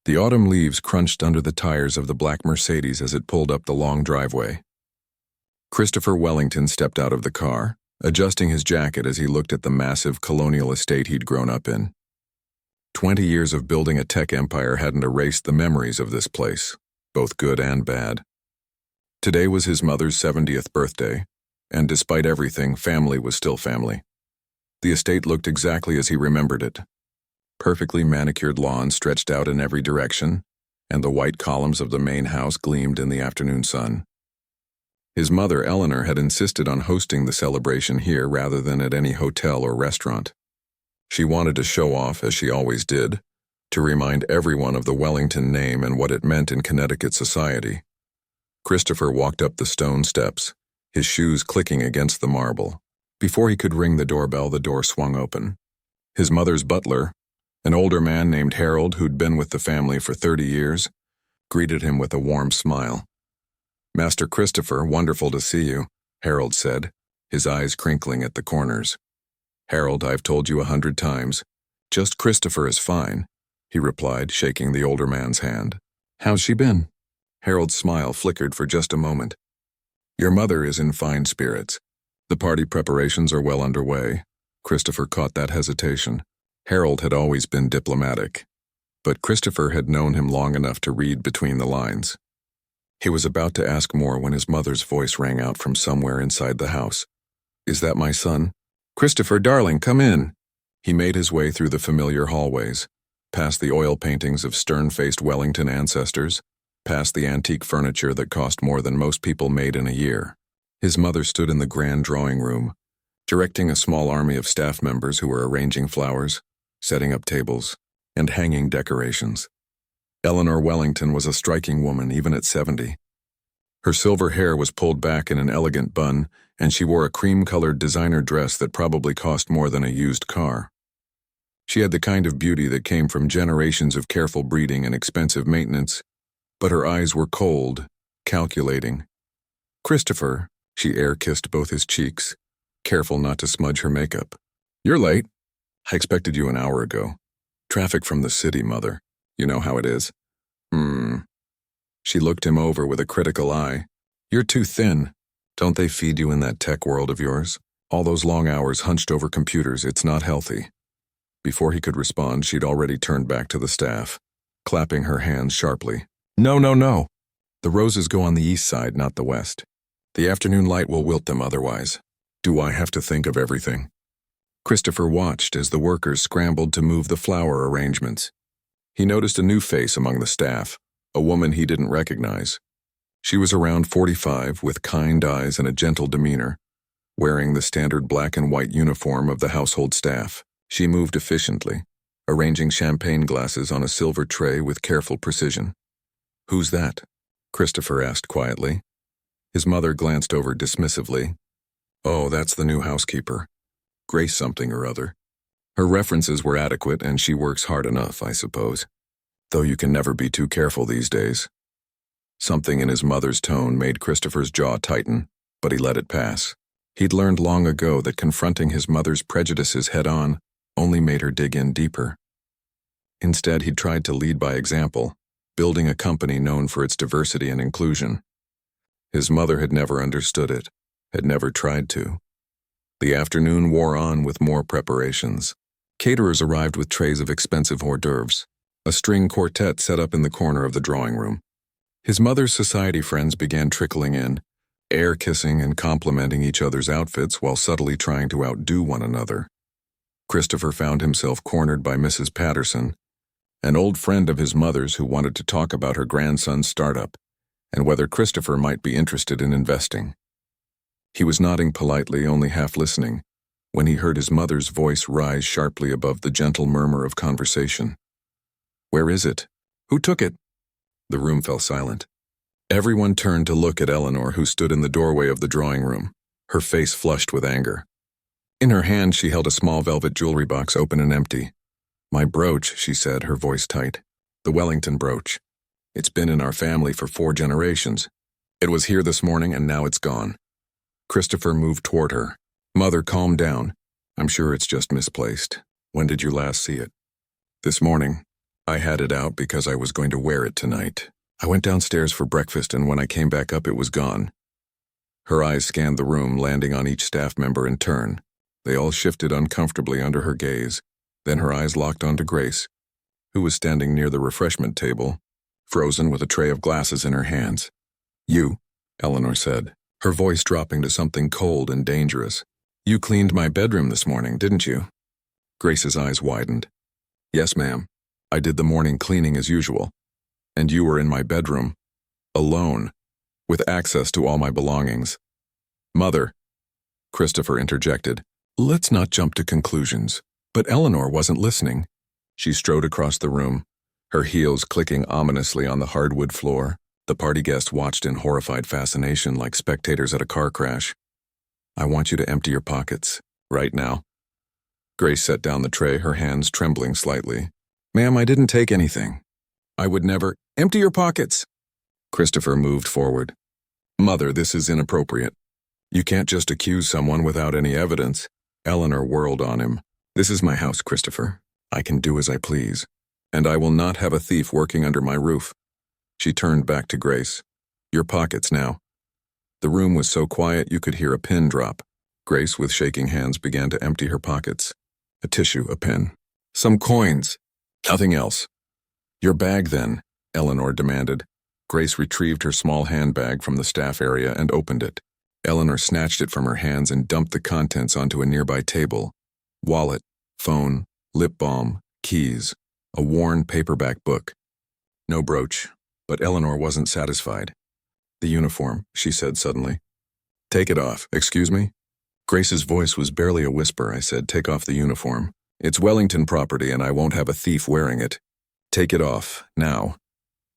The autumn leaves crunched under the tires of the black Mercedes as it pulled up the long driveway. Christopher Wellington stepped out of the car, adjusting his jacket as he looked at the massive colonial estate he'd grown up in. 20 years of building a tech empire hadn't erased the memories of this place, both good and bad. Today was his mother's 70th birthday, and despite everything, family was still family. The estate looked exactly as he remembered it. Perfectly manicured lawns stretched out in every direction, and the white columns of the main house gleamed in the afternoon sun. His mother, Eleanor, had insisted on hosting the celebration here rather than at any hotel or restaurant. She wanted to show off, as she always did, to remind everyone of the Wellington name and what it meant in Connecticut society. Christopher walked up the stone steps, his shoes clicking against the marble. Before he could ring the doorbell, the door swung open. His mother's butler, an older man named Harold who'd been with the family for 30 years, greeted him with a warm smile. "Master Christopher, wonderful to see you," Harold said, his eyes crinkling at the corners. "Harold, I've told you 100 times. Just Christopher is fine," he replied, shaking the older man's hand. "How's she been?" Harold's smile flickered for just a moment. "Your mother is in fine spirits. The party preparations are well underway." Christopher caught that hesitation. Harold had always been diplomatic, but Christopher had known him long enough to read between the lines. He was about to ask more when his mother's voice rang out from somewhere inside the house. "Is that my son?" "Christopher, darling, come in." He made his way through the familiar hallways, past the oil paintings of stern-faced Wellington ancestors, past the antique furniture that cost more than most people made in a year. His mother stood in the grand drawing room, directing a small army of staff members who were arranging flowers, setting up tables, and hanging decorations. Eleanor Wellington was a striking woman even at 70. Her silver hair was pulled back in an elegant bun, and she wore a cream-colored designer dress that probably cost more than a used car. She had the kind of beauty that came from generations of careful breeding and expensive maintenance, but her eyes were cold, calculating. "Christopher," she air-kissed both his cheeks, careful not to smudge her makeup. "You're late. I expected you an hour ago. Traffic from the city, Mother. You know how it is." She looked him over with a critical eye. "You're too thin. Don't they feed you in that tech world of yours? All those long hours hunched over computers, it's not healthy." Before he could respond, she'd already turned back to the staff, clapping her hands sharply. "No, no, no. The roses go on the east side, not the west. The afternoon light will wilt them otherwise. Do I have to think of everything?" Christopher watched as the workers scrambled to move the flower arrangements. He noticed a new face among the staff, a woman he didn't recognize. She was around 45, with kind eyes and a gentle demeanor, wearing the standard black and white uniform of the household staff. She moved efficiently, arranging champagne glasses on a silver tray with careful precision. "Who's that?" Christopher asked quietly. His mother glanced over dismissively. "Oh, that's the new housekeeper. Grace something or other. Her references were adequate, and she works hard enough, I suppose. Though you can never be too careful these days." Something in his mother's tone made Christopher's jaw tighten, but he let it pass. He'd learned long ago that confronting his mother's prejudices head-on only made her dig in deeper. Instead, he'd tried to lead by example, building a company known for its diversity and inclusion. His mother had never understood it, had never tried to. The afternoon wore on with more preparations. Caterers arrived with trays of expensive hors d'oeuvres. A string quartet set up in the corner of the drawing room. His mother's society friends began trickling in, air-kissing and complimenting each other's outfits while subtly trying to outdo one another. Christopher found himself cornered by Mrs. Patterson, an old friend of his mother's who wanted to talk about her grandson's startup and whether Christopher might be interested in investing. He was nodding politely, only half listening, when he heard his mother's voice rise sharply above the gentle murmur of conversation. "Where is it? Who took it?" The room fell silent. Everyone turned to look at Eleanor, who stood in the doorway of the drawing room, her face flushed with anger. In her hand, she held a small velvet jewelry box, open and empty. "My brooch," she said, her voice tight. "The Wellington brooch. It's been in our family for 4 generations. It was here this morning, and now it's gone." Christopher moved toward her. "Mother, calm down. I'm sure it's just misplaced. When did you last see it?" "This morning. I had it out because I was going to wear it tonight. I went downstairs for breakfast, and when I came back up, it was gone. Her eyes scanned the room, landing on each staff member in turn. They all shifted uncomfortably under her gaze. Then her eyes locked onto Grace, who was standing near the refreshment table, frozen with a tray of glasses in her hands. "You," Eleanor said, her voice dropping to something cold and dangerous. "You cleaned my bedroom this morning, didn't you?" Grace's eyes widened. "Yes, ma'am. I did the morning cleaning as usual. And you were in my bedroom, alone, with access to all my belongings." "Mother," Christopher interjected, "let's not jump to conclusions." But Eleanor wasn't listening. She strode across the room, her heels clicking ominously on the hardwood floor. The party guests watched in horrified fascination like spectators at a car crash. "I want you to empty your pockets, right now." Grace set down the tray, her hands trembling slightly. "Ma'am, I didn't take anything. I would never—" "Empty your pockets!" Christopher moved forward. "Mother, this is inappropriate. You can't just accuse someone without any evidence." Eleanor whirled on him. "This is my house, Christopher. I can do as I please. And I will not have a thief working under my roof." She turned back to Grace. "Your pockets now." The room was so quiet you could hear a pin drop. Grace, with shaking hands, began to empty her pockets. A tissue, a pen. Some coins. Nothing else. "Your bag, then," Eleanor demanded. Grace retrieved her small handbag from the staff area and opened it. Eleanor snatched it from her hands and dumped the contents onto a nearby table. Wallet, phone, lip balm, keys, a worn paperback book. No brooch, but Eleanor wasn't satisfied. "The uniform," she said suddenly. "Take it off." "Excuse me?" Grace's voice was barely a whisper. "I said, take off the uniform. It's Wellington property and I won't have a thief wearing it. Take it off, now."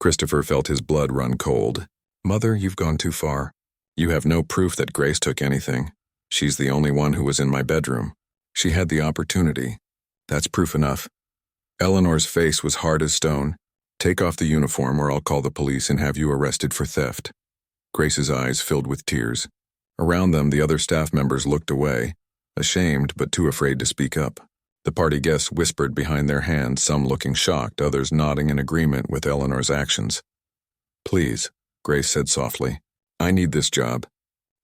Christopher felt his blood run cold. "Mother, you've gone too far. You have no proof that Grace took anything. She's the only one who was in my bedroom. She had the opportunity. That's proof enough." Eleanor's face was hard as stone. "Take off the uniform or I'll call the police and have you arrested for theft." Grace's eyes filled with tears. Around them, the other staff members looked away, ashamed but too afraid to speak up. The party guests whispered behind their hands, some looking shocked, others nodding in agreement with Eleanor's actions. "Please," Grace said softly. "I need this job.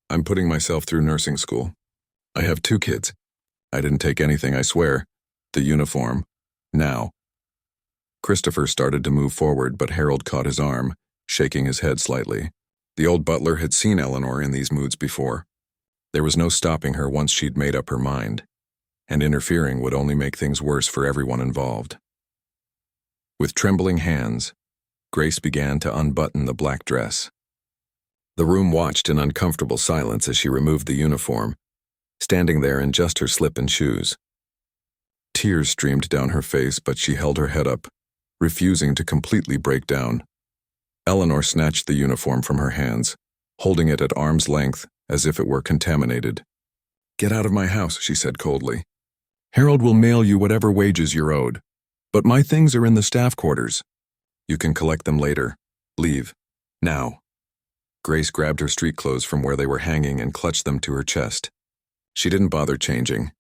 I'm putting myself through nursing school. I have 2 kids. I didn't take anything, I swear. The uniform. Now." Christopher started to move forward, but Harold caught his arm, shaking his head slightly. The old butler had seen Eleanor in these moods before. There was no stopping her once she'd made up her mind, and interfering would only make things worse for everyone involved. With trembling hands, Grace began to unbutton the black dress. The room watched in uncomfortable silence as she removed the uniform, standing there in just her slip and shoes. Tears streamed down her face, but she held her head up, refusing to completely break down. Eleanor snatched the uniform from her hands, holding it at arm's length as if it were contaminated. "Get out of my house," she said coldly. "Harold will mail you whatever wages you're owed. But my things are in the staff quarters. You can collect them later. Leave. Now." Grace grabbed her street clothes from where they were hanging and clutched them to her chest. She didn't bother changing,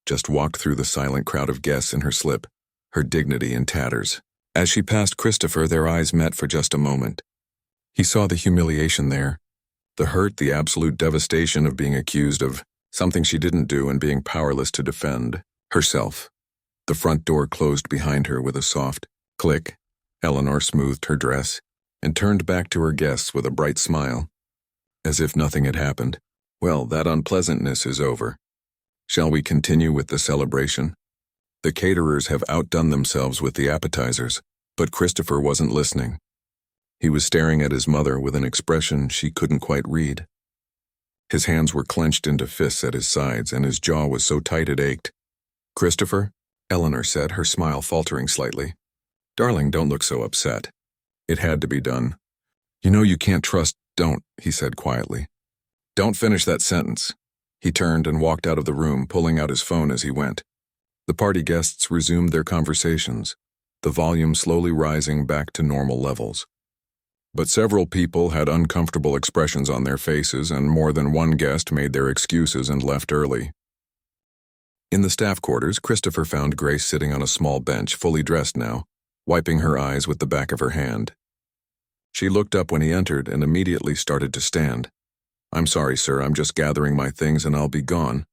just walked through the silent crowd of guests in her slip, her dignity in tatters. As she passed Christopher, their eyes met for just a moment. He saw the humiliation there, the hurt, the absolute devastation of being accused of something she didn't do and being powerless to defend herself. The front door closed behind her with a soft click. Eleanor smoothed her dress and turned back to her guests with a bright smile, as if nothing had happened. "Well, that unpleasantness is over. Shall we continue with the celebration? The caterers have outdone themselves with the appetizers." But Christopher wasn't listening. He was staring at his mother with an expression she couldn't quite read. His hands were clenched into fists at his sides, and his jaw was so tight it ached. "Christopher," Eleanor said, her smile faltering slightly. "Darling, don't look so upset. It had to be done. You know you can't trust—" "Don't," he said quietly. "Don't finish that sentence." He turned and walked out of the room, pulling out his phone as he went. The party guests resumed their conversations, the volume slowly rising back to normal levels. But several people had uncomfortable expressions on their faces, and more than one guest made their excuses and left early. In the staff quarters, Christopher found Grace sitting on a small bench, fully dressed now. wiping her eyes with the back of her hand. She looked up when he entered and immediately started to stand. "I'm sorry, sir, I'm just gathering my things and I'll be gone."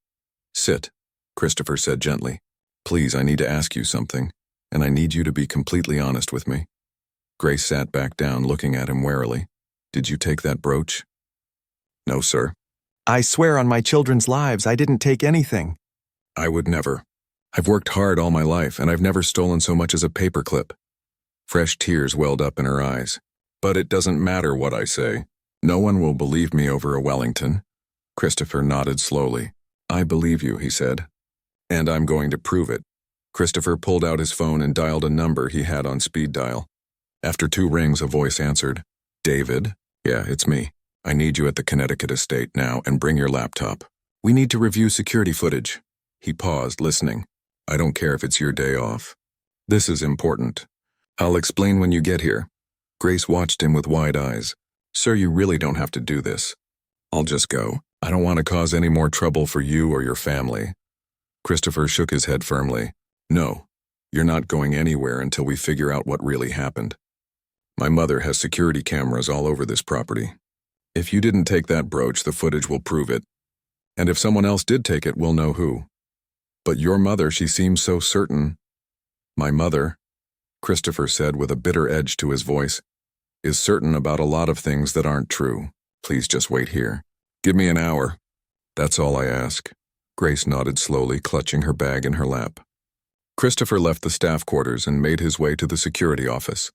"Sit," Christopher said gently. "Please, I need to ask you something, and I need you to be completely honest with me." Grace sat back down, looking at him warily. "Did you take that brooch?" "No, sir." "I swear on my children's lives I didn't take anything." "I would never. I've worked hard all my life, and I've never stolen so much as a paperclip." Fresh tears welled up in her eyes. "But it doesn't matter what I say. No one will believe me over a Wellington." Christopher nodded slowly. "I believe you," he said. "And I'm going to prove it." Christopher pulled out his phone and dialed a number he had on speed dial. After 2 rings, a voice answered. "David? Yeah, it's me. I need you at the Connecticut estate now, and bring your laptop. We need to review security footage." He paused, listening. "I don't care if it's your day off. This is important. I'll explain when you get here." Grace watched him with wide eyes. "Sir, you really don't have to do this. I'll just go. I don't want to cause any more trouble for you or your family." Christopher shook his head firmly. "No, you're not going anywhere until we figure out what really happened. My mother has security cameras all over this property. If you didn't take that brooch, the footage will prove it. And if someone else did take it, we'll know who. But your mother, she seems so certain." "My mother," Christopher said with a bitter edge to his voice, "is certain about a lot of things that aren't true. Please just wait here. Give me an hour. That's all I ask." Grace nodded slowly, clutching her bag in her lap. Christopher left the staff quarters and made his way to the security office,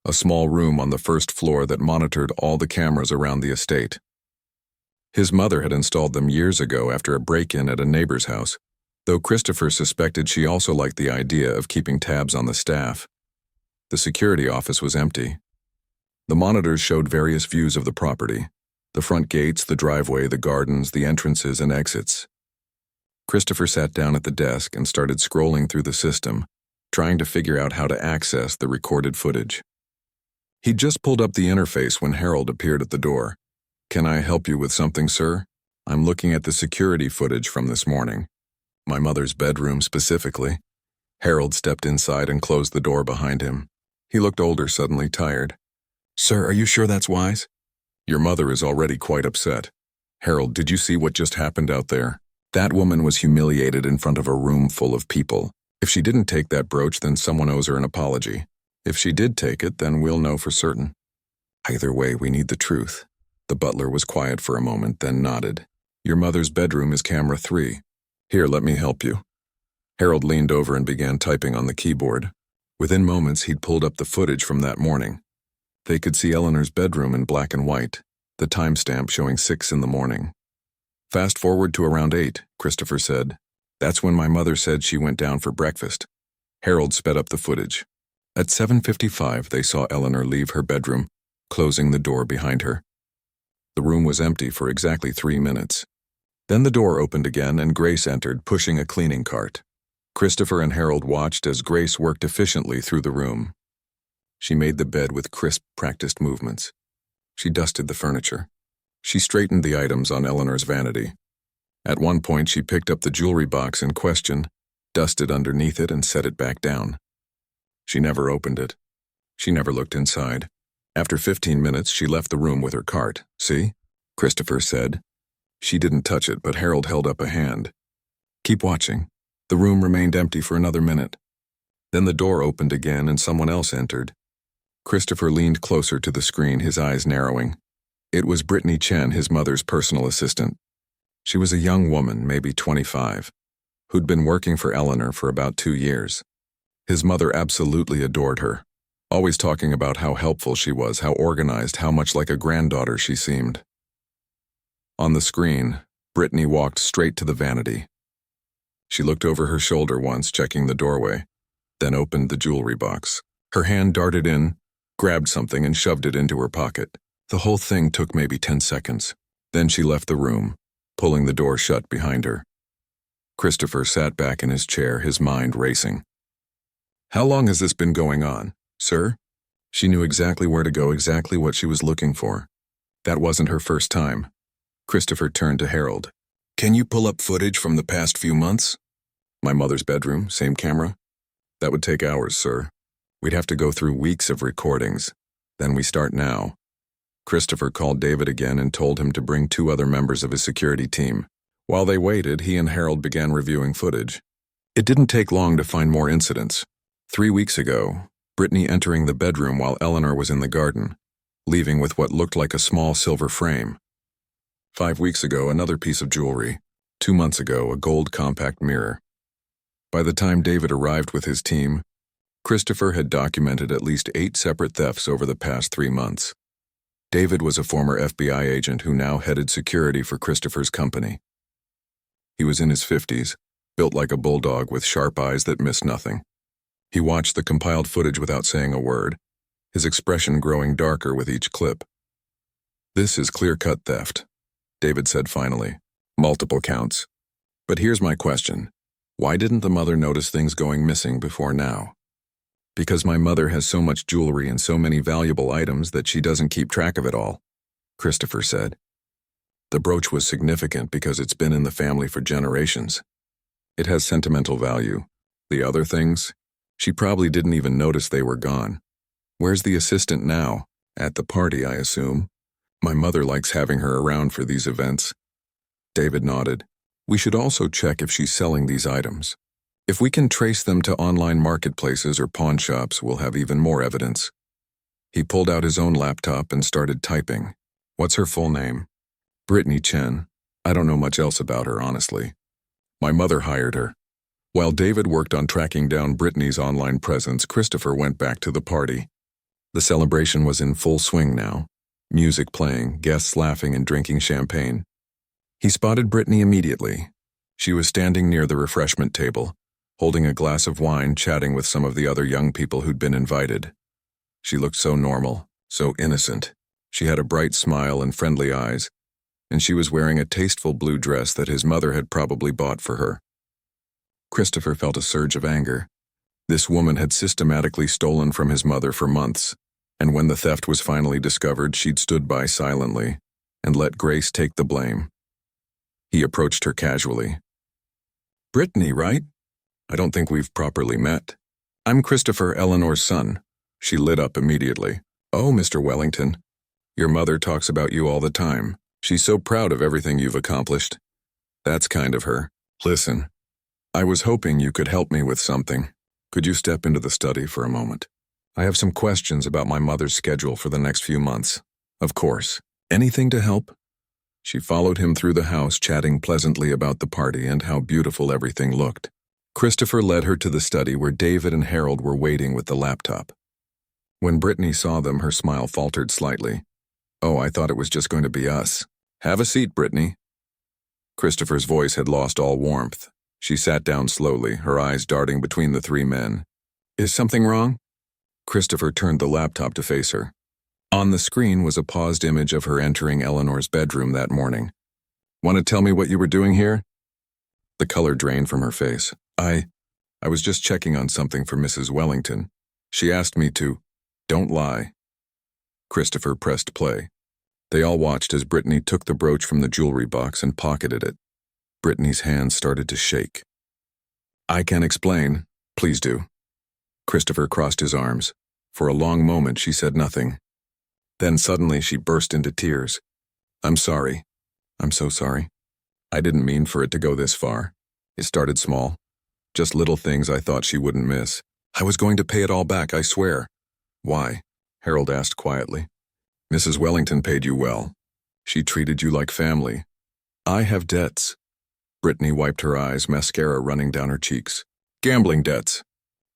a small room on the first floor that monitored all the cameras around the estate. His mother had installed them years ago after a break-in at a neighbor's house, though Christopher suspected she also liked the idea of keeping tabs on the staff. The security office was empty. The monitors showed various views of the property: the front gates, the driveway, the gardens, the entrances and exits. Christopher sat down at the desk and started scrolling through the system, trying to figure out how to access the recorded footage. He'd just pulled up the interface when Harold appeared at the door. "Can I help you with something, sir? I'm looking at the security footage from this morning. My mother's bedroom specifically." Harold stepped inside and closed the door behind him. He looked older, suddenly tired. "Sir, are you sure that's wise?" "Your mother is already quite upset. Harold, did you see what just happened out there? That woman was humiliated in front of a room full of people. If she didn't take that brooch, then someone owes her an apology. If she did take it, then we'll know for certain. Either way, we need the truth." The butler was quiet for a moment, then nodded. "Your mother's bedroom is camera 3. Here, let me help you." Harold leaned over and began typing on the keyboard. Within moments, he'd pulled up the footage from that morning. They could see Eleanor's bedroom in black and white, the timestamp showing 6 in the morning. "Fast forward to around 8, Christopher said. "That's when my mother said she went down for breakfast." Harold sped up the footage. At 7:55, they saw Eleanor leave her bedroom, closing the door behind her. The room was empty for exactly 3 minutes. Then the door opened again and Grace entered, pushing a cleaning cart. Christopher and Harold watched as Grace worked efficiently through the room. She made the bed with crisp, practiced movements. She dusted the furniture. She straightened the items on Eleanor's vanity. At one point, she picked up the jewelry box in question, dusted underneath it, and set it back down. She never opened it. She never looked inside. After 15 minutes, she left the room with her cart. "See?" Christopher said. She didn't touch it, but Harold held up a hand. "Keep watching." The room remained empty for another minute. Then the door opened again and someone else entered. Christopher leaned closer to the screen, his eyes narrowing. It was Brittany Chen, his mother's personal assistant. She was a young woman, maybe 25, who'd been working for Eleanor for about 2 years. His mother absolutely adored her, always talking about how helpful she was, how organized, how much like a granddaughter she seemed. On the screen, Brittany walked straight to the vanity. She looked over her shoulder once, checking the doorway, then opened the jewelry box. Her hand darted in, grabbed something, and shoved it into her pocket. The whole thing took maybe 10 seconds. Then she left the room, pulling the door shut behind her. Christopher sat back in his chair, his mind racing. "How long has this been going on, sir?" She knew exactly where to go, exactly what she was looking for. That wasn't her first time. Christopher turned to Harold. "Can you pull up footage from the past few months?" "My mother's bedroom, same camera?" "That would take hours, sir. We'd have to go through weeks of recordings. Then we start now. Christopher called David again and told him to bring 2 other members of his security team. While they waited, he and Harold began reviewing footage. It didn't take long to find more incidents. 3 weeks ago, Brittany entering the bedroom while Eleanor was in the garden, leaving with what looked like a small silver frame. 5 weeks ago, another piece of jewelry. 2 months ago, a gold compact mirror. By the time David arrived with his team, Christopher had documented at least 8 separate thefts over the past 3 months. David was a former FBI agent who now headed security for Christopher's company. He was in his 50s, built like a bulldog with sharp eyes that missed nothing. He watched the compiled footage without saying a word, his expression growing darker with each clip. "This is clear-cut theft," David said finally. "Multiple counts. But here's my question. Why didn't the mother notice things going missing before now?" "Because my mother has so much jewelry and so many valuable items that she doesn't keep track of it all," Christopher said. "The brooch was significant because it's been in the family for generations. It has sentimental value. The other things, she probably didn't even notice they were gone. Where's the assistant now? At the party, I assume. My mother likes having her around for these events." David nodded. "We should also check if she's selling these items. If we can trace them to online marketplaces or pawn shops, we'll have even more evidence." He pulled out his own laptop and started typing. "What's her full name?" "Brittany Chen. I don't know much else about her, honestly. My mother hired her." While David worked on tracking down Brittany's online presence, Christopher went back to the party. The celebration was in full swing now. Music playing, guests laughing and drinking champagne. He spotted Brittany immediately. She was standing near the refreshment table, holding a glass of wine, chatting with some of the other young people who'd been invited. She looked so normal, so innocent. She had a bright smile and friendly eyes, and she was wearing a tasteful blue dress that his mother had probably bought for her. Christopher felt a surge of anger. This woman had systematically stolen from his mother for months, and when the theft was finally discovered, she'd stood by silently and let Grace take the blame. He approached her casually. "Brittany, right? I don't think we've properly met. I'm Christopher, Eleanor's son." She lit up immediately. "Oh, Mr. Wellington. Your mother talks about you all the time. She's so proud of everything you've accomplished." "That's kind of her. Listen, I was hoping you could help me with something. Could you step into the study for a moment? I have some questions about my mother's schedule for the next few months." "Of course. Anything to help?" She followed him through the house, chatting pleasantly about the party and how beautiful everything looked. Christopher led her to the study where David and Harold were waiting with the laptop. When Brittany saw them, her smile faltered slightly. "Oh, I thought it was just going to be us. Have a seat, Brittany." Christopher's voice had lost all warmth. She sat down slowly, her eyes darting between the 3 men. "Is something wrong?" Christopher turned the laptop to face her. On the screen was a paused image of her entering Eleanor's bedroom that morning. "Want to tell me what you were doing here?" The color drained from her face. I was just checking on something for Mrs. Wellington. She asked me to." "Don't lie." Christopher pressed play. They all watched as Brittany took the brooch from the jewelry box and pocketed it. Brittany's hands started to shake. "I can explain. Please do." Christopher crossed his arms. For a long moment she said nothing. Then suddenly she burst into tears. "I'm sorry. I'm so sorry. I didn't mean for it to go this far. It started small. Just little things I thought she wouldn't miss. I was going to pay it all back, I swear." "Why?" Harold asked quietly. "Mrs. Wellington paid you well. She treated you like family. I have debts." Brittany wiped her eyes, mascara running down her cheeks. "Gambling debts.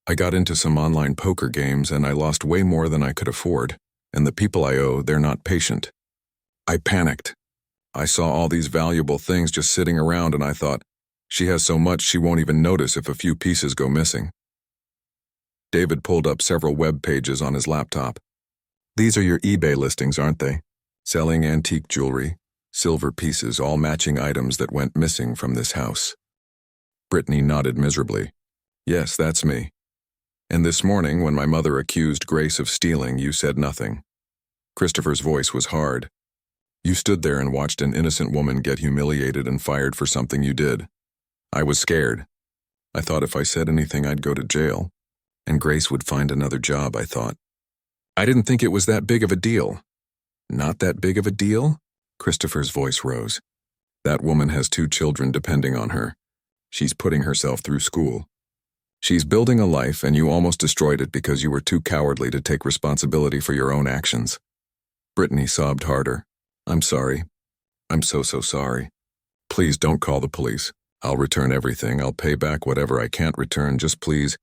I got into some online poker games and I lost way more than I could afford, and the people I owe, they're not patient. I panicked. I saw all these valuable things just sitting around and I thought, she has so much she won't even notice if a few pieces go missing." David pulled up several web pages on his laptop. "These are your eBay listings, aren't they? Selling antique jewelry, silver pieces, all matching items that went missing from this house." Brittany nodded miserably. "Yes, that's me. And this morning, when my mother accused Grace of stealing, you said nothing." Christopher's voice was hard. "You stood there and watched an innocent woman get humiliated and fired for something you did. I was scared. I thought if I said anything, I'd go to jail. and Grace would find another job, I thought. I didn't think it was that big of a deal. Not that big of a deal? Christopher's voice rose. That woman has 2 children depending on her. She's putting herself through school. She's building a life, and you almost destroyed it because you were too cowardly to take responsibility for your own actions. Brittany sobbed harder. I'm sorry. I'm so sorry. Please don't call the police. I'll return everything. I'll pay back whatever I can't return. Just please.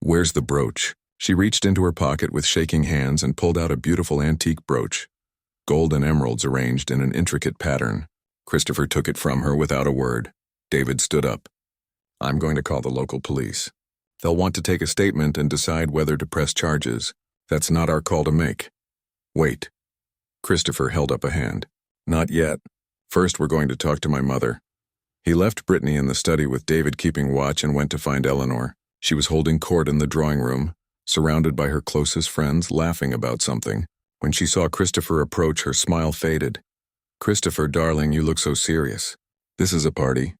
Where's the brooch? She reached into her pocket with shaking hands and pulled out a beautiful antique brooch. Gold and emeralds arranged in an intricate pattern. Christopher took it from her without a word. David stood up. I'm going to call the local police. They'll want to take a statement and decide whether to press charges. That's not our call to make. Wait. Christopher held up a hand. Not yet. First, we're going to talk to my mother. He left Brittany in the study with David keeping watch and went to find Eleanor. She was holding court in the drawing room, surrounded by her closest friends, laughing about something. When she saw Christopher approach, her smile faded. Christopher, darling, you look so serious. This is a party.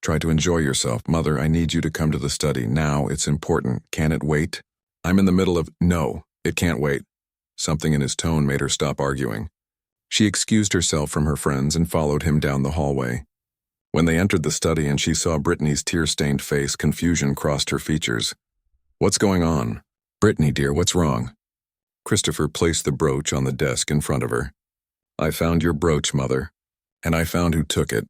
Try to enjoy yourself. Mother, I need you to come to the study. Now, it's important. Can it wait? I'm in the middle of... No, it can't wait. Something in his tone made her stop arguing. She excused herself from her friends and followed him down the hallway. When they entered the study and she saw Brittany's tear-stained face, confusion crossed her features. What's going on? Brittany, dear, what's wrong? Christopher placed the brooch on the desk in front of her. I found your brooch, Mother. And I found who took it.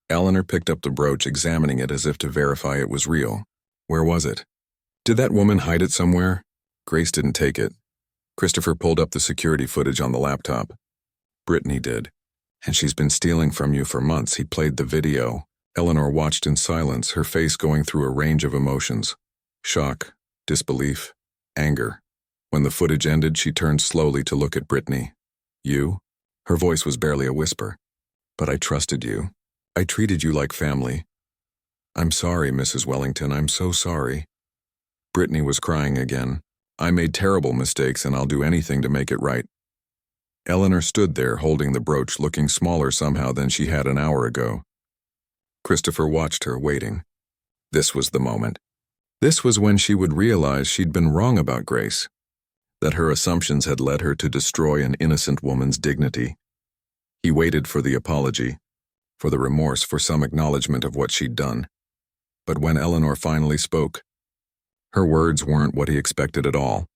Eleanor picked up the brooch, examining it as if to verify it was real. Where was it? Did that woman hide it somewhere? Grace didn't take it. Christopher pulled up the security footage on the laptop. Brittany did. And she's been stealing from you for months. He played the video. Eleanor watched in silence, her face going through a range of emotions. Shock, disbelief, anger. When the footage ended, she turned slowly to look at Brittany. You? Her voice was barely a whisper. But I trusted you. I treated you like family. I'm sorry, Mrs. Wellington, I'm so sorry. Brittany was crying again. I made terrible mistakes and I'll do anything to make it right. Eleanor stood there holding the brooch, looking smaller somehow than she had an hour ago. Christopher watched her, waiting. This was the moment. This was when she would realize she'd been wrong about Grace, that her assumptions had led her to destroy an innocent woman's dignity. He waited for the apology, for the remorse, for some acknowledgement of what she'd done. But when Eleanor finally spoke, her words weren't what he expected at all.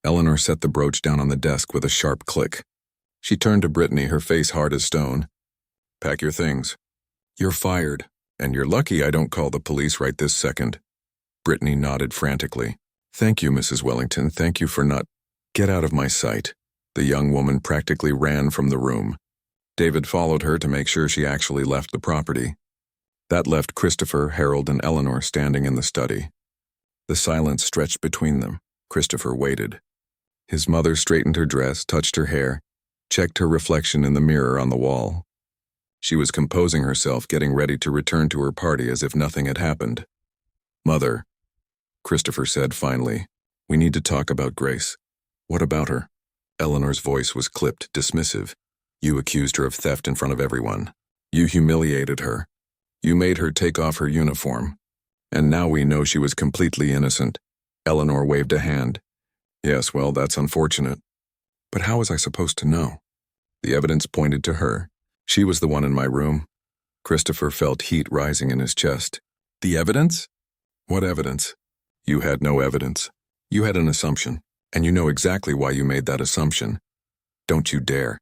Eleanor set the brooch down on the desk with a sharp click. She turned to Brittany, her face hard as stone. Pack your things. You're fired, and you're lucky I don't call the police right this second. Brittany nodded frantically. Thank you, Mrs. Wellington. Thank you for not... Get out of my sight. The young woman practically ran from the room. David followed her to make sure she actually left the property. That left Christopher, Harold, and Eleanor standing in the study. The silence stretched between them. Christopher waited. His mother straightened her dress, touched her hair, checked her reflection in the mirror on the wall. She was composing herself, getting ready to return to her party as if nothing had happened. Mother, Christopher said finally, we need to talk about Grace. What about her? Eleanor's voice was clipped, dismissive. You accused her of theft in front of everyone. You humiliated her. You made her take off her uniform. And now we know she was completely innocent. Eleanor waved a hand. Yes, well, that's unfortunate. But how was I supposed to know? The evidence pointed to her. She was the one in my room. Christopher felt heat rising in his chest. The evidence? What evidence? You had no evidence. You had an assumption, and you know exactly why you made that assumption. Don't you dare.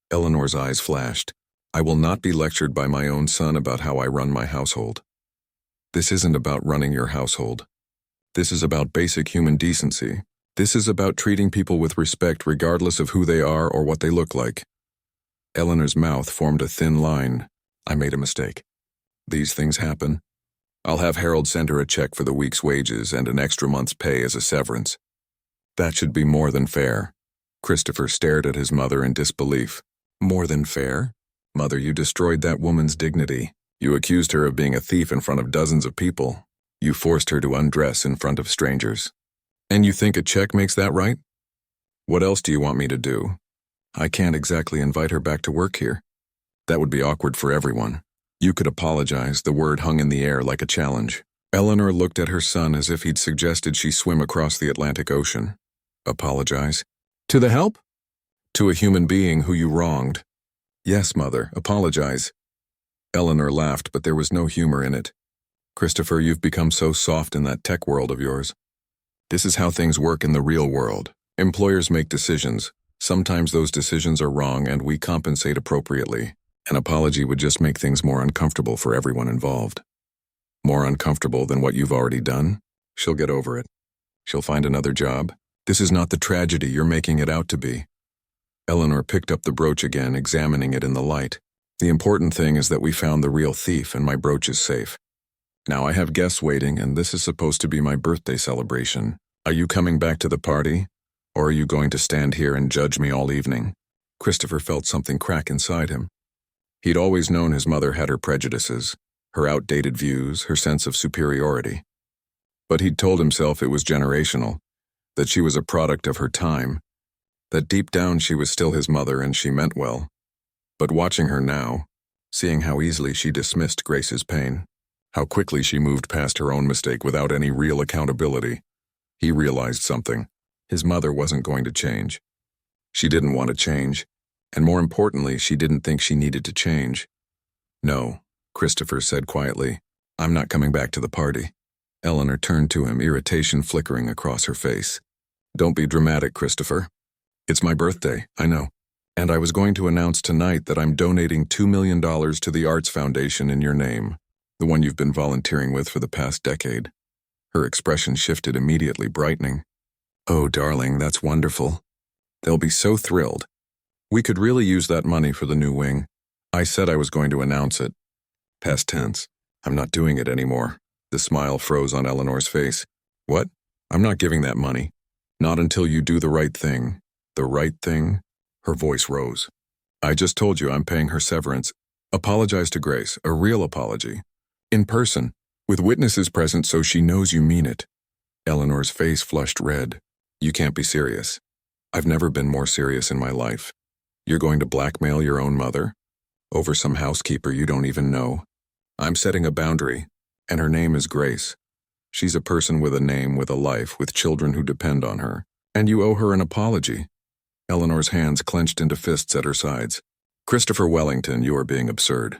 Eleanor's eyes flashed. I will not be lectured by my own son about how I run my household. This isn't about running your household. This is about basic human decency. This is about treating people with respect regardless of who they are or what they look like. Eleanor's mouth formed a thin line. I made a mistake. These things happen. I'll have Harold send her a check for the week's wages and an extra month's pay as a severance. That should be more than fair. Christopher stared at his mother in disbelief. More than fair? Mother, you destroyed that woman's dignity. You accused her of being a thief in front of dozens of people. You forced her to undress in front of strangers. And you think a check makes that right? What else do you want me to do? I can't exactly invite her back to work here. That would be awkward for everyone. You could apologize, the word hung in the air like a challenge. Eleanor looked at her son as if he'd suggested she swim across the Atlantic Ocean. Apologize? To the help? To a human being who you wronged. Yes, Mother, apologize. Eleanor laughed, but there was no humor in it. Christopher, you've become so soft in that tech world of yours. This is how things work in the real world. Employers make decisions. Sometimes those decisions are wrong and we compensate appropriately. An apology would just make things more uncomfortable for everyone involved. More uncomfortable than what you've already done? She'll get over it. She'll find another job. This is not the tragedy you're making it out to be. Eleanor picked up the brooch again, examining it in the light. The important thing is that we found the real thief and my brooch is safe. Now I have guests waiting and this is supposed to be my birthday celebration. Are you coming back to the party? Or are you going to stand here and judge me all evening? Christopher felt something crack inside him. He'd always known his mother had her prejudices, her outdated views, her sense of superiority. But he'd told himself it was generational, that she was a product of her time, that deep down she was still his mother and she meant well. But watching her now, seeing how easily she dismissed Grace's pain, how quickly she moved past her own mistake without any real accountability, he realized something. His mother wasn't going to change. She didn't want to change, and more importantly, she didn't think she needed to change. No, Christopher said quietly, I'm not coming back to the party. Eleanor turned to him, irritation flickering across her face. Don't be dramatic, Christopher. It's my birthday, I know. And I was going to announce tonight that I'm donating $2 million to the Arts Foundation in your name, the one you've been volunteering with for the past decade. Her expression shifted immediately, brightening. Oh, darling, that's wonderful. They'll be so thrilled. We could really use that money for the new wing. I said I was going to announce it. Past tense. I'm not doing it anymore. The smile froze on Eleanor's face. What? I'm not giving that money. Not until you do the right thing. The right thing? Her voice rose. I just told you I'm paying her severance. Apologize to Grace, a real apology. In person, with witnesses present so she knows you mean it. Eleanor's face flushed red. You can't be serious. I've never been more serious in my life. You're going to blackmail your own mother? Over some housekeeper you don't even know? I'm setting a boundary, and her name is Grace. She's a person with a name, with a life, with children who depend on her. And you owe her an apology. Eleanor's hands clenched into fists at her sides. Christopher Wellington, you are being absurd.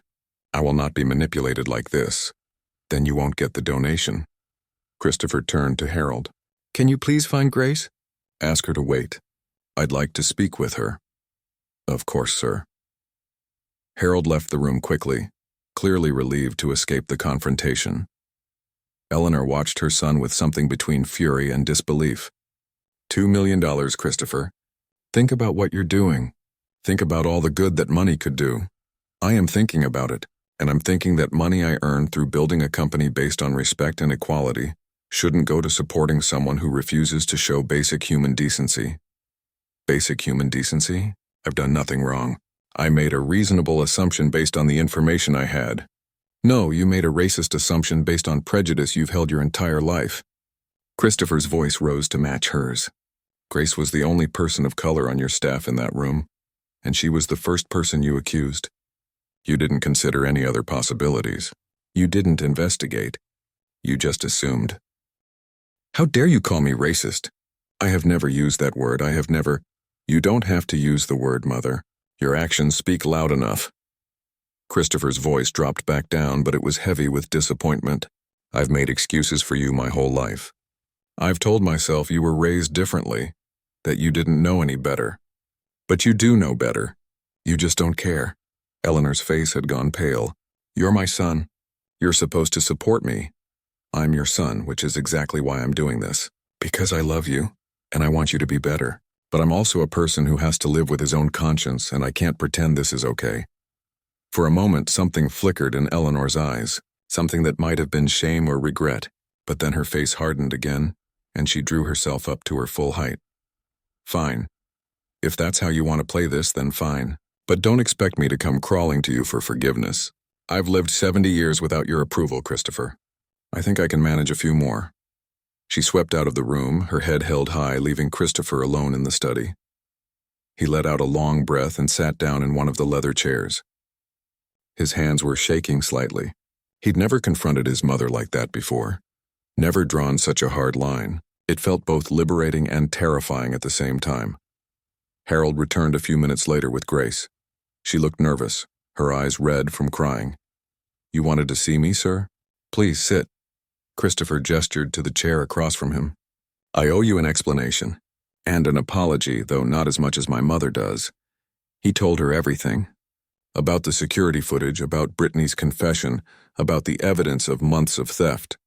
I will not be manipulated like this. Then you won't get the donation. Christopher turned to Harold. Can you please find Grace? Ask her to wait. I'd like to speak with her. Of course, sir. Harold left the room quickly, clearly relieved to escape the confrontation. Eleanor watched her son with something between fury and disbelief. $2 million, Christopher. Think about what you're doing. Think about all the good that money could do. I am thinking about it, and I'm thinking that money I earned through building a company based on respect and equality shouldn't go to supporting someone who refuses to show basic human decency. Basic human decency? I've done nothing wrong. I made a reasonable assumption based on the information I had. No, you made a racist assumption based on prejudice you've held your entire life. Christopher's voice rose to match hers. Grace was the only person of color on your staff in that room, and she was the first person you accused. You didn't consider any other possibilities. You didn't investigate. You just assumed. How dare you call me racist? I have never used that word. I have never. You don't have to use the word, Mother. Your actions speak loud enough. Christopher's voice dropped back down, but it was heavy with disappointment. I've made excuses for you my whole life. I've told myself you were raised differently, that you didn't know any better. But you do know better. You just don't care. Eleanor's face had gone pale. You're my son. You're supposed to support me. I'm your son, which is exactly why I'm doing this. Because I love you, and I want you to be better. But I'm also a person who has to live with his own conscience, and I can't pretend this is okay. For a moment, something flickered in Eleanor's eyes, something that might have been shame or regret, but then her face hardened again, and she drew herself up to her full height. Fine. If that's how you want to play this, then fine. But don't expect me to come crawling to you for forgiveness. I've lived 70 years without your approval, Christopher. I think I can manage a few more. She swept out of the room, her head held high, leaving Christopher alone in the study. He let out a long breath and sat down in one of the leather chairs. His hands were shaking slightly. He'd never confronted his mother like that before. Never drawn such a hard line. It felt both liberating and terrifying at the same time. Harold returned a few minutes later with Grace. She looked nervous, her eyes red from crying. "You wanted to see me, sir? Please sit." Christopher gestured to the chair across from him. "I owe you an explanation, and an apology, though not as much as my mother does." He told her everything. About the security footage, about Brittany's confession, about the evidence of months of theft.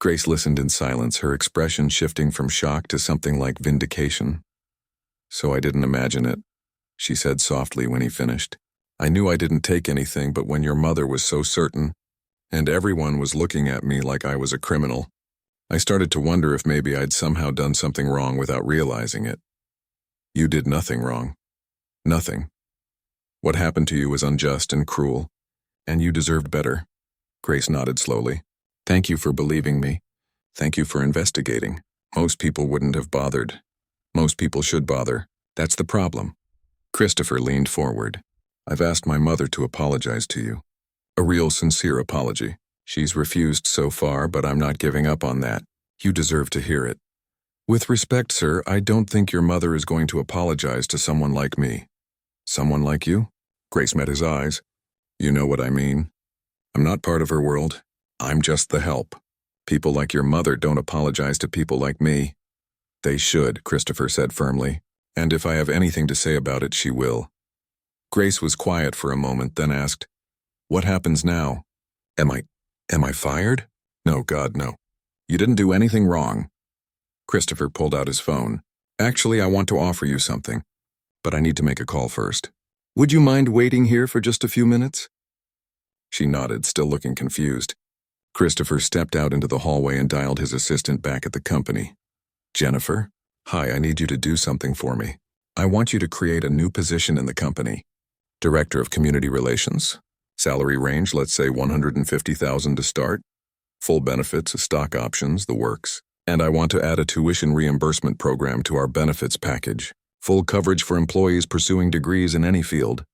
Grace listened in silence, her expression shifting from shock to something like vindication. "So I didn't imagine it," she said softly when he finished. "I knew I didn't take anything, but when your mother was so certain, and everyone was looking at me like I was a criminal, I started to wonder if maybe I'd somehow done something wrong without realizing it." "You did nothing wrong. Nothing. What happened to you was unjust and cruel, and you deserved better." Grace nodded slowly. "Thank you for believing me. Thank you for investigating. Most people wouldn't have bothered. Most people should bother. That's the problem." Christopher leaned forward. "I've asked my mother to apologize to you. A real sincere apology. She's refused so far, but I'm not giving up on that. You deserve to hear it. With respect, sir, I don't think your mother is going to apologize to someone like me." "Someone like you?" Grace met his eyes. "You know what I mean. I'm not part of her world. I'm just the help. People like your mother don't apologize to people like me." "They should," Christopher said firmly. "And if I have anything to say about it, she will." Grace was quiet for a moment, then asked, "What happens now? Am I fired?" "No, God, no. You didn't do anything wrong." Christopher pulled out his phone. "Actually, I want to offer you something, but I need to make a call first. Would you mind waiting here for just a few minutes?" She nodded, still looking confused. Christopher stepped out into the hallway and dialed his assistant back at the company. "Jennifer? Hi, I need you to do something for me. I want you to create a new position in the company. Director of Community Relations. Salary range, let's say $150,000 to start. Full benefits, stock options, the works. And I want to add a tuition reimbursement program to our benefits package. Full coverage for employees pursuing degrees in any field."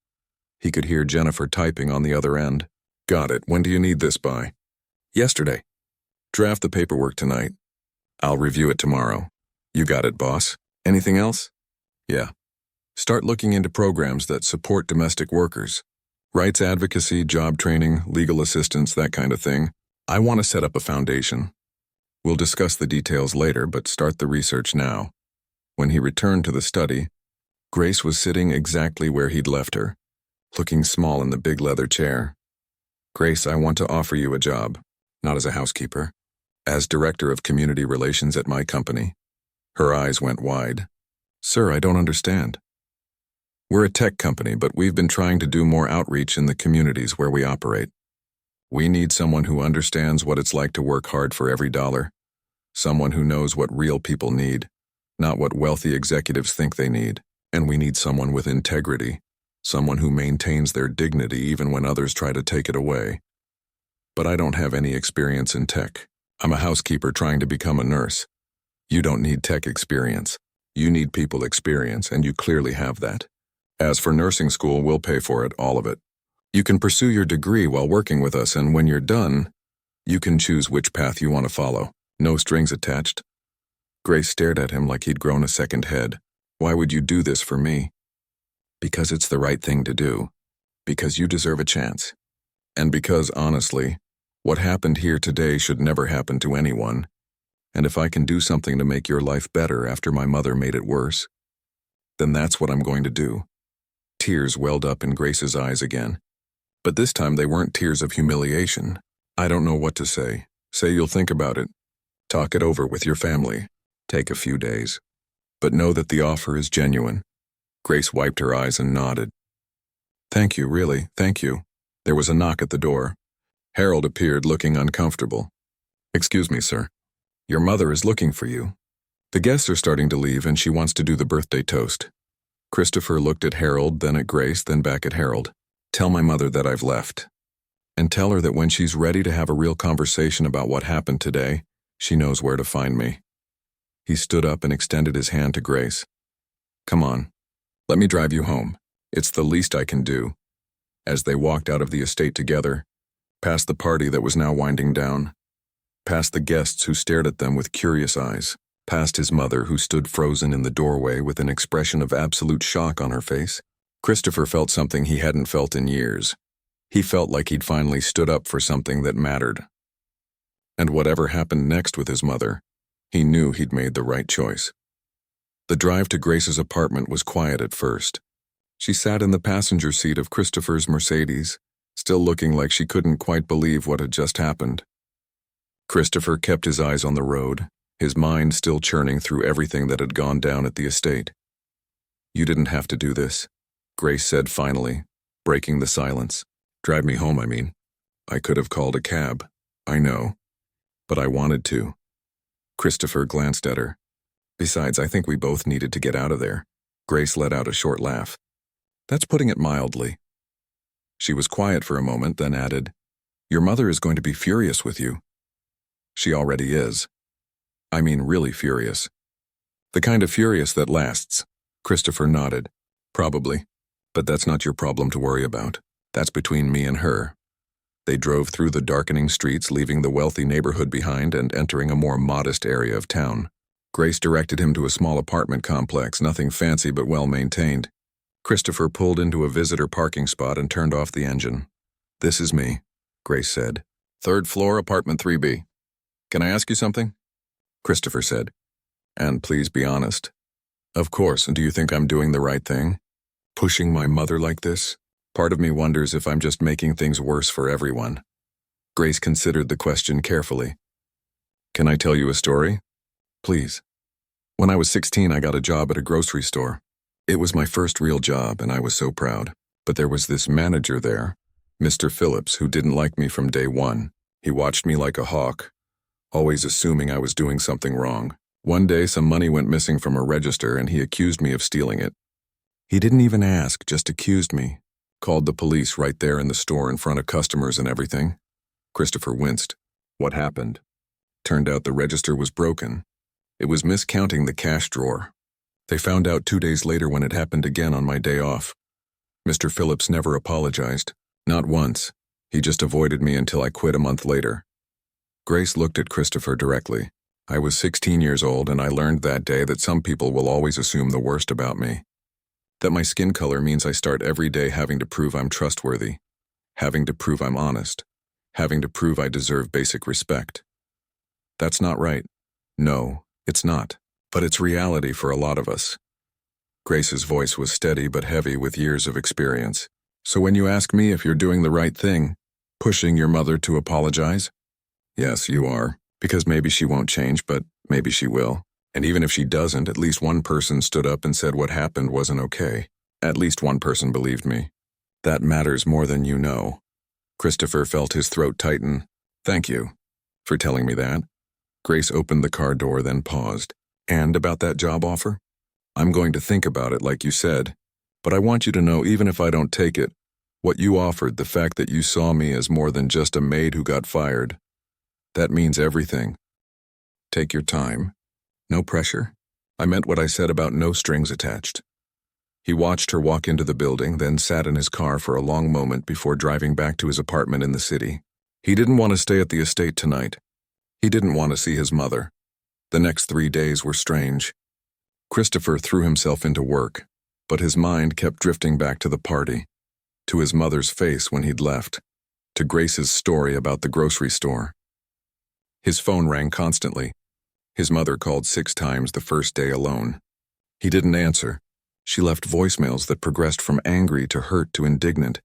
He could hear Jennifer typing on the other end. "Got it. When do you need this by?" "Yesterday. Draft the paperwork tonight. I'll review it tomorrow." "You got it, boss. Anything else?" "Yeah. Start looking into programs that support domestic workers. Rights advocacy, job training, legal assistance, that kind of thing. I want to set up a foundation. We'll discuss the details later, but start the research now." When he returned to the study, Grace was sitting exactly where he'd left her, looking small in the big leather chair. "Grace, I want to offer you a job, not as a housekeeper, as Director of Community Relations at my company." Her eyes went wide. "Sir, I don't understand." "We're a tech company, but we've been trying to do more outreach in the communities where we operate. We need someone who understands what it's like to work hard for every dollar. Someone who knows what real people need, not what wealthy executives think they need. And we need someone with integrity, someone who maintains their dignity even when others try to take it away. But I don't have any experience in tech. I'm a housekeeper trying to become a nurse. You don't need tech experience. You need people experience, and you clearly have that. As for nursing school, we'll pay for it, all of it. You can pursue your degree while working with us, and when you're done, you can choose which path you want to follow. No strings attached." Grace stared at him like he'd grown a second head. "Why would you do this for me?" "Because it's the right thing to do. Because you deserve a chance. And because, honestly, what happened here today should never happen to anyone. And if I can do something to make your life better after my mother made it worse, then that's what I'm going to do." Tears welled up in Grace's eyes again. But this time they weren't tears of humiliation. "I don't know what to say. Say you'll think about it. Talk it over with your family. Take a few days. But know that the offer is genuine." Grace wiped her eyes and nodded. "Thank you, really, thank you." There was a knock at the door. Harold appeared, looking uncomfortable. "Excuse me, sir. Your mother is looking for you. The guests are starting to leave, and she wants to do the birthday toast." Christopher looked at Harold, then at Grace, then back at Harold. "Tell my mother that I've left. And tell her that when she's ready to have a real conversation about what happened today, she knows where to find me." He stood up and extended his hand to Grace. "Come on. Let me drive you home. It's the least I can do." As they walked out of the estate together, past the party that was now winding down, past the guests who stared at them with curious eyes, past his mother who stood frozen in the doorway with an expression of absolute shock on her face. Christopher felt something he hadn't felt in years. He felt like he'd finally stood up for something that mattered. And whatever happened next with his mother, he knew he'd made the right choice. The drive to Grace's apartment was quiet at first. She sat in the passenger seat of Christopher's Mercedes, still looking like she couldn't quite believe what had just happened. Christopher kept his eyes on the road, his mind still churning through everything that had gone down at the estate. "You didn't have to do this," Grace said finally, breaking the silence. "Drive me home, I mean. I could have called a cab. I know. But I wanted to." Christopher glanced at her. "Besides, I think we both needed to get out of there." Grace let out a short laugh. "That's putting it mildly." She was quiet for a moment, then added, "Your mother is going to be furious with you." "She already is. I mean really furious. The kind of furious that lasts." Christopher nodded. "Probably. But that's not your problem to worry about. That's between me and her." They drove through the darkening streets, leaving the wealthy neighborhood behind and entering a more modest area of town. Grace directed him to a small apartment complex, nothing fancy but well-maintained. Christopher pulled into a visitor parking spot and turned off the engine. "This is me," Grace said. "Third floor, apartment 3B. Can I ask you something?" Christopher said. "And please be honest." "Of course, and do you think I'm doing the right thing? Pushing my mother like this? Part of me wonders if I'm just making things worse for everyone." Grace considered the question carefully. "Can I tell you a story?" "Please." "When I was 16, I got a job at a grocery store. It was my first real job, and I was so proud. But there was this manager there, Mr. Phillips, who didn't like me from day one. He watched me like a hawk, always assuming I was doing something wrong. One day, some money went missing from a register, and he accused me of stealing it. He didn't even ask, just accused me. Called the police right there in the store in front of customers and everything." Christopher winced. "What happened?" "Turned out the register was broken. It was miscounting the cash drawer. They found out 2 days later when it happened again on my day off. Mr. Phillips never apologized. Not once. He just avoided me until I quit a month later." Grace looked at Christopher directly. "I was 16 years old, and I learned that day that some people will always assume the worst about me. That my skin color means I start every day having to prove I'm trustworthy, having to prove I'm honest, having to prove I deserve basic respect. That's not right. No, it's not. But it's reality for a lot of us." Grace's voice was steady but heavy with years of experience. "So when you ask me if you're doing the right thing, pushing your mother to apologize? Yes, you are. Because maybe she won't change, but maybe she will. And even if she doesn't, at least one person stood up and said what happened wasn't okay. At least one person believed me. That matters more than you know." Christopher felt his throat tighten. "Thank you for telling me that." Grace opened the car door, then paused. "And about that job offer? I'm going to think about it like you said. But I want you to know, even if I don't take it, what you offered, the fact that you saw me as more than just a maid who got fired, that means everything. Take your time. No pressure. I meant what I said about no strings attached." He watched her walk into the building, then sat in his car for a long moment before driving back to his apartment in the city. He didn't want to stay at the estate tonight. He didn't want to see his mother. The next 3 days were strange. Christopher threw himself into work, but his mind kept drifting back to the party, to his mother's face when he'd left, to Grace's story about the grocery store. His phone rang constantly. His mother called 6 times the first day alone. He didn't answer. She left voicemails that progressed from angry to hurt to indignant.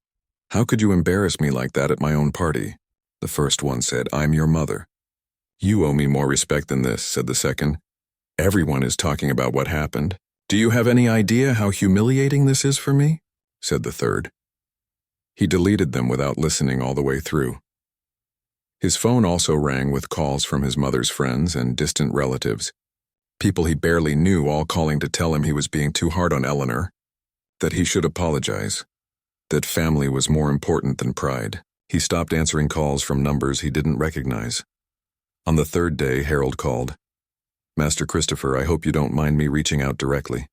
"How could you embarrass me like that at my own party?" The first one said, "I'm your mother." "You owe me more respect than this," said the second. "Everyone is talking about what happened. Do you have any idea how humiliating this is for me?" said the third. He deleted them without listening all the way through. His phone also rang with calls from his mother's friends and distant relatives. People he barely knew, all calling to tell him he was being too hard on Eleanor, that he should apologize, that family was more important than pride. He stopped answering calls from numbers he didn't recognize. On the 3rd day, Harold called. "Master Christopher, I hope you don't mind me reaching out directly."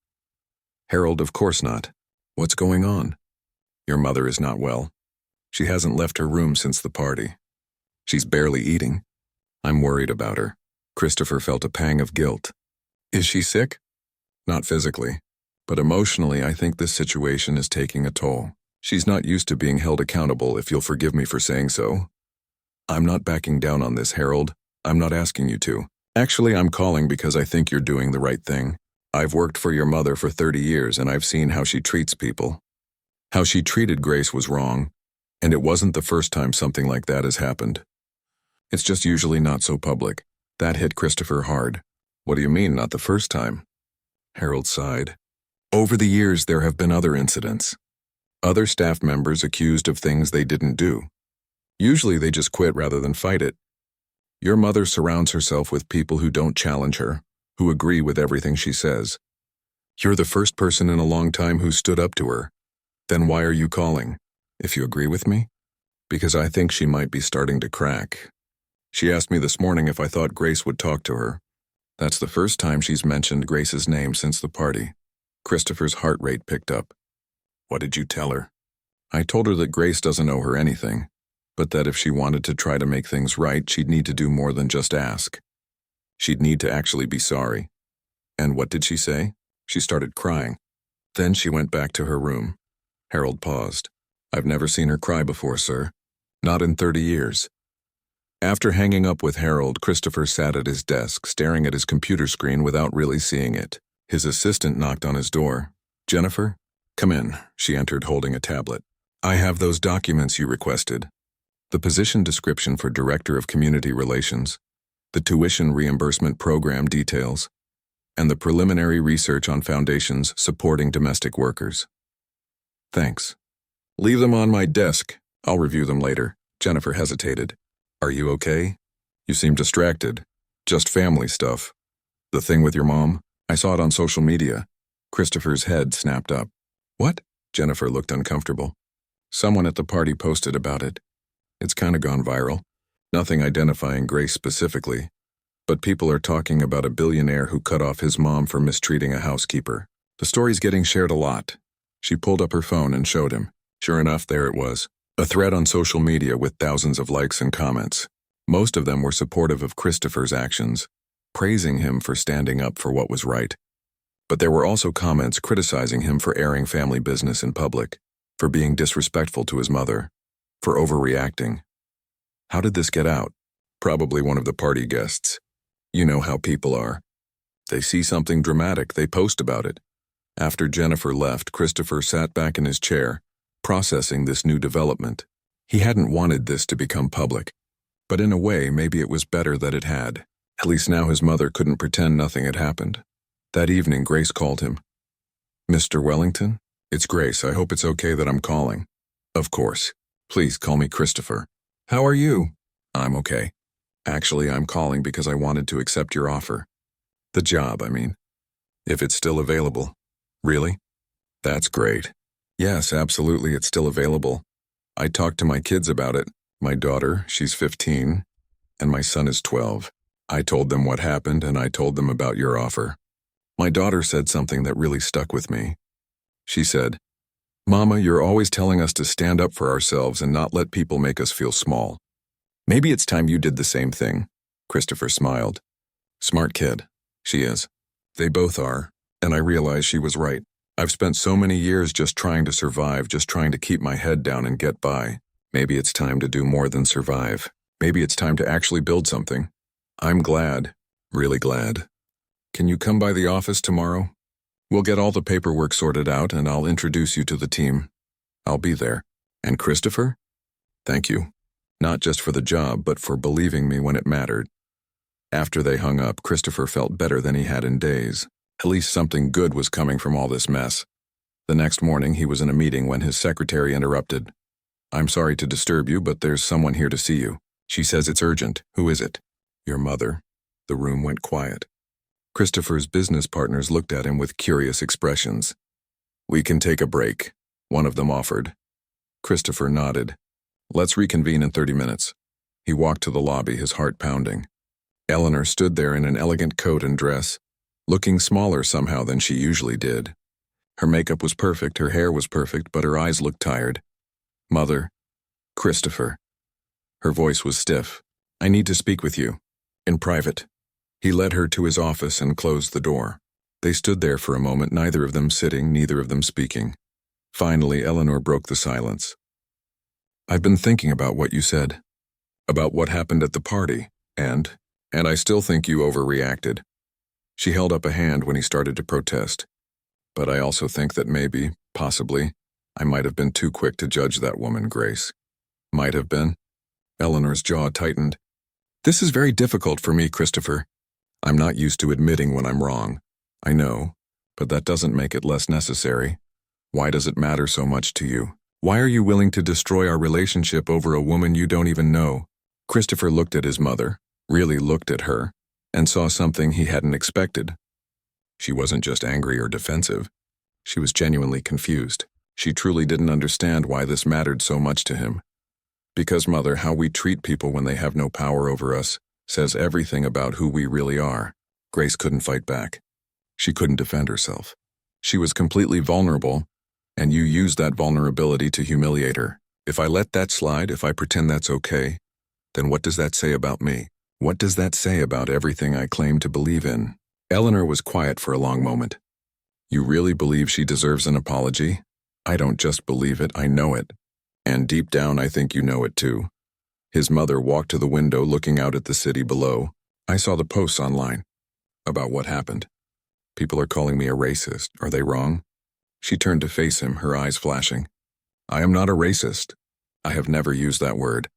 "Harold, of course not. What's going on?" "Your mother is not well. She hasn't left her room since the party. She's barely eating. I'm worried about her. Christopher felt a pang of guilt. Is she sick? Not physically, but emotionally I think this situation is taking a toll. She's not used to being held accountable, if you'll forgive me for saying so. I'm not backing down on this, Harold. I'm not asking you to. Actually, I'm calling because I think you're doing the right thing. I've worked for your mother for 30 years and I've seen how she treats people. How she treated Grace was wrong, and it wasn't the first time something like that has happened. It's just usually not so public. That hit Christopher hard. What do you mean, not the first time? Harold sighed. Over the years, there have been other incidents. Other staff members accused of things they didn't do. Usually they just quit rather than fight it. Your mother surrounds herself with people who don't challenge her, who agree with everything she says. You're the first person in a long time who stood up to her. Then why are you calling? If you agree with me? Because I think she might be starting to crack. She asked me this morning if I thought Grace would talk to her. That's the first time she's mentioned Grace's name since the party. Christopher's heart rate picked up. What did you tell her? I told her that Grace doesn't owe her anything, but that if she wanted to try to make things right, she'd need to do more than just ask. She'd need to actually be sorry. And what did she say? She started crying. Then she went back to her room. Harold paused. I've never seen her cry before, sir. Not in 30 years. After hanging up with Harold, Christopher sat at his desk, staring at his computer screen without really seeing it. His assistant knocked on his door. Jennifer? Come in. She entered holding a tablet. I have those documents you requested. The position description for Director of Community Relations, the tuition reimbursement program details, and the preliminary research on foundations supporting domestic workers. Thanks. Leave them on my desk. I'll review them later. Jennifer hesitated. Are you okay? You seem distracted. Just family stuff. The thing with your mom? I saw it on social media. Christopher's head snapped up. What? Jennifer looked uncomfortable. Someone at the party posted about it. It's kinda gone viral. Nothing identifying Grace specifically, but people are talking about a billionaire who cut off his mom for mistreating a housekeeper. The story's getting shared a lot. She pulled up her phone and showed him. Sure enough, there it was. A thread on social media with thousands of likes and comments. Most of them were supportive of Christopher's actions, praising him for standing up for what was right. But there were also comments criticizing him for airing family business in public, for being disrespectful to his mother, for overreacting. How did this get out? Probably one of the party guests. You know how people are. They see something dramatic, they post about it. After Jennifer left, Christopher sat back in his chair, processing this new development. He hadn't wanted this to become public, but in a way, maybe it was better that it had. At least now his mother couldn't pretend nothing had happened. That evening, Grace called him. Mr. Wellington? It's Grace. I hope it's okay that I'm calling. Of course. Please call me Christopher. How are you? I'm okay. Actually, I'm calling because I wanted to accept your offer. The job, I mean. If it's still available. Really? That's great. Yes, absolutely, it's still available. I talked to my kids about it. My daughter, she's 15, and my son is 12. I told them what happened, and I told them about your offer. My daughter said something that really stuck with me. She said, Mama, you're always telling us to stand up for ourselves and not let people make us feel small. Maybe it's time you did the same thing. Christopher smiled. Smart kid. She is. They both are, and I realized she was right. I've spent so many years just trying to survive, just trying to keep my head down and get by. Maybe it's time to do more than survive. Maybe it's time to actually build something. I'm glad, really glad. Can you come by the office tomorrow? We'll get all the paperwork sorted out and I'll introduce you to the team. I'll be there. And Christopher? Thank you. Not just for the job, but for believing me when it mattered. After they hung up, Christopher felt better than he had in days. At least something good was coming from all this mess. The next morning, he was in a meeting when his secretary interrupted. I'm sorry to disturb you, but there's someone here to see you. She says it's urgent. Who is it? Your mother. The room went quiet. Christopher's business partners looked at him with curious expressions. We can take a break, one of them offered. Christopher nodded. Let's reconvene in 30 minutes. He walked to the lobby, his heart pounding. Eleanor stood there in an elegant coat and dress, looking smaller somehow than she usually did. Her makeup was perfect, her hair was perfect, but her eyes looked tired. Mother. Christopher. Her voice was stiff. I need to speak with you. In private. He led her to his office and closed the door. They stood there for a moment, neither of them sitting, neither of them speaking. Finally, Eleanor broke the silence. I've been thinking about what you said. About what happened at the party, and I still think you overreacted. She held up a hand when he started to protest. But I also think that maybe, possibly, I might have been too quick to judge that woman, Grace. Might have been. Eleanor's jaw tightened. This is very difficult for me, Christopher. I'm not used to admitting when I'm wrong. I know, but that doesn't make it less necessary. Why does it matter so much to you? Why are you willing to destroy our relationship over a woman you don't even know? Christopher looked at his mother, really looked at her, and saw something he hadn't expected. She wasn't just angry or defensive. She was genuinely confused. She truly didn't understand why this mattered so much to him. Because, Mother, how we treat people when they have no power over us says everything about who we really are. Grace couldn't fight back. She couldn't defend herself. She was completely vulnerable, and you used that vulnerability to humiliate her. If I let that slide, if I pretend that's okay, then what does that say about me? What does that say about everything I claim to believe in? Eleanor was quiet for a long moment. You really believe she deserves an apology? I don't just believe it, I know it. And deep down, I think you know it too. His mother walked to the window looking out at the city below. I saw the posts online about what happened. People are calling me a racist. Are they wrong? She turned to face him, her eyes flashing. I am not a racist. I have never used that word.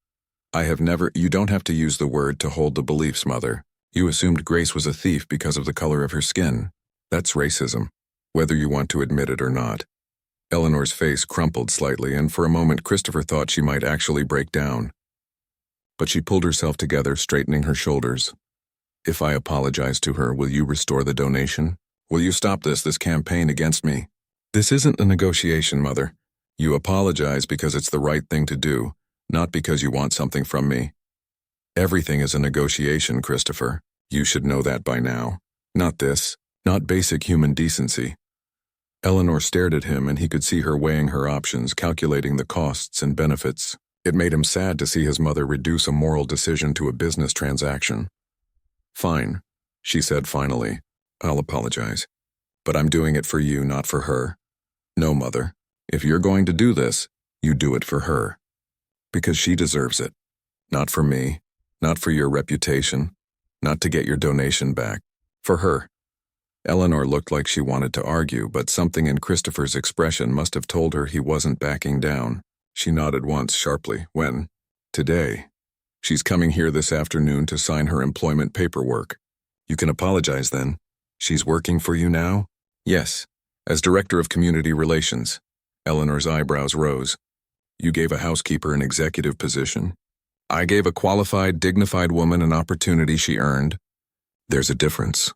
You don't have to use the word to hold the beliefs, Mother. You assumed Grace was a thief because of the color of her skin. That's racism, whether you want to admit it or not. Eleanor's face crumpled slightly, and for a moment Christopher thought she might actually break down. But she pulled herself together, straightening her shoulders. If I apologize to her, will you restore the donation? Will you stop this campaign against me? This isn't a negotiation, Mother. You apologize because it's the right thing to do, not because you want something from me. Everything is a negotiation, Christopher. You should know that by now. Not this. Not basic human decency. Eleanor stared at him, and he could see her weighing her options, calculating the costs and benefits. It made him sad to see his mother reduce a moral decision to a business transaction. Fine, she said finally. I'll apologize. But I'm doing it for you, not for her. No, Mother. If you're going to do this, you do it for her. Because she deserves it. Not for me. Not for your reputation. Not to get your donation back. For her. Eleanor looked like she wanted to argue, but something in Christopher's expression must have told her he wasn't backing down. She nodded once sharply. When? Today. She's coming here this afternoon to sign her employment paperwork. You can apologize then. She's working for you now? Yes. As Director of Community Relations. Eleanor's eyebrows rose. You gave a housekeeper an executive position? I gave a qualified, dignified woman an opportunity she earned. There's a difference.